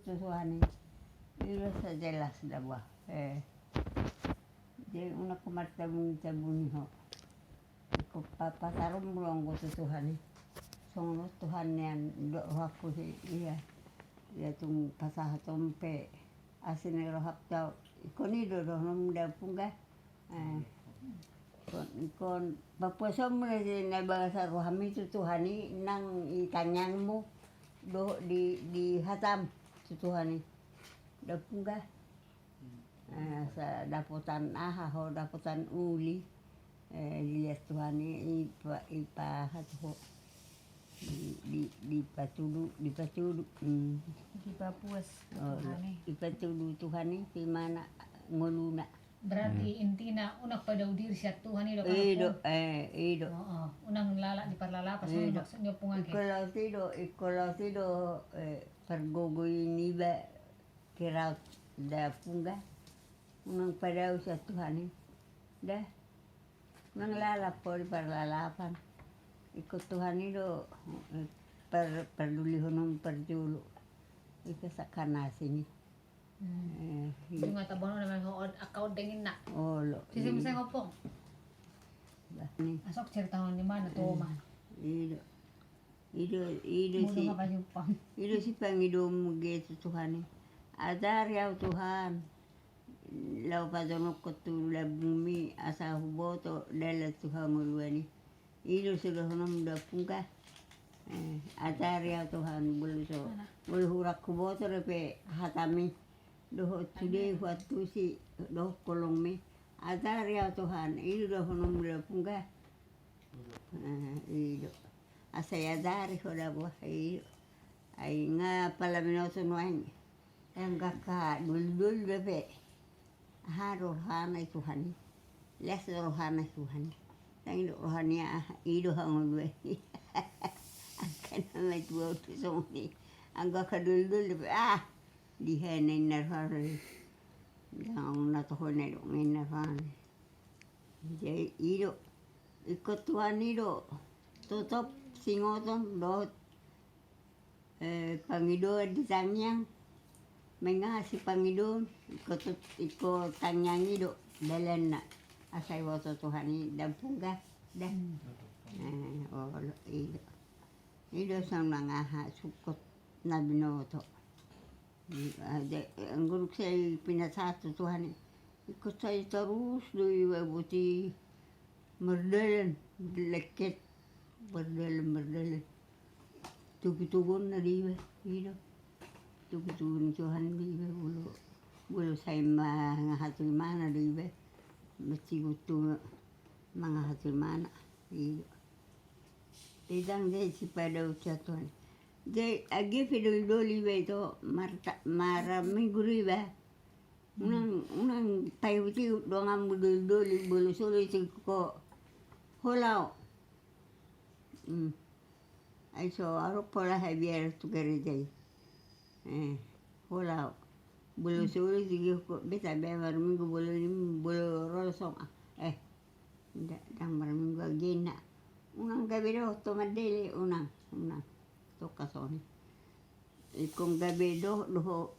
Tuhan itu jelas dah bah. Jadi una kumartabuni ho. Ko papasarum belum ko Tuhan. Song Tuhan yang doa aku iya. Ya tung pasah tompe asine rohap tau. Koni do nom da punga. Kon papuasom na bahasa rohami itu Tuhani nang itanyangmu do di hatam Tuhani. Da punga. Sa daputan ho daputan uli. Dilihat Tuhani ipa hatu di patudu Di Papuas Tuhani. Di patudu Tuhani di mana ngoluna. Berarti intina unak pada udir siya Tuhan ido Ido. unang lala di parlalapas maksudnya pungage. Ikolaw tido pergogoy niba kiraut da punga. Unang padaw siya Tuhani. Dah. Unang lalapo di parlalapan. Ikut Tuhan itu peduli honong perjulu itu sakana sini. Yung nga tabono naman ho akaw dengin na. Oh lo. Sisi mo sa ngopong. Asok cerita ho ni mana to man. Ido Mudo si nga pa jupang. ido si Panginoon gitu Tuhan. Adar yaw Tuhan. Lau padonok ko tu labumi asa huboto dala Tuhan nguluani. Ido sudah honong da punga. Adar yaw Tuhan bulu hurak huboto repe hatami. Doh today waktu si doh kolong me. Adar yaw Tuhan. Ido doh honong da punga. Ido. Asaya dari hoda buah ido. Ay nga pala minoto noan. Ang kaka dul bebe. Rohana Tuhan. Les rohana Tuhan. Tang rohania ido hangulwe. Akan na tuwa to soni. Ang kaka dul bebe di henen narhare. Yang na to hone do narhare. Jadi ido ikut Tuhan ido tutup singotom dot Panginoon di tanyang mengasi Panginoon ikut tanyang ido dalan na asay wato Tuhan dan punga dan ido sang nangaha sukot na binoto ang guruk say pinasato Tuhan ikut saya terus doi buti merdalan leket berdalan tugon na diba ido tugon Tuhan diba bulu say mga hatul mana diba masigutu mga hatul mana ido tidang de si pada uca Tuhan de agi fidul doli ba ito maraming guri ba unang tayo ti doang budul doli bulu sulit ko Holau. Ay so aro pola Javier tu kerja. Holau. Bulu suri sige ko bisa beber minggu bulu rosong. Dang minggu agena. Unang gabi do to madeli unang to kasoni. Ikong gabi do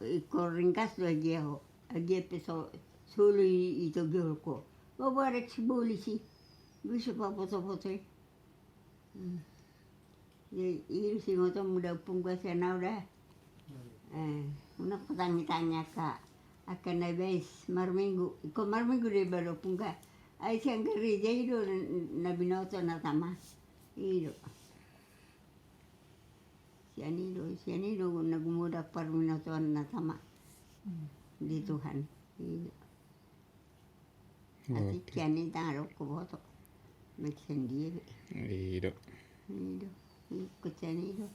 iko ringkas do jeho. Agi peso suli ito gyo ko. Babarek si bulisi. Bisa pa foto-foto Iru si ngoto muda pungga sana udah. Una petanya ka akan nabes marminggu. Iko marminggu de baru pungga. Ai siang gereja itu nabi noto na tama. Iru. Siani do nagumuda parminoto na tama. Di Tuhan. Iru. Ati kiani taro ko boto. Sendiri. Ido. Ikut sini itu.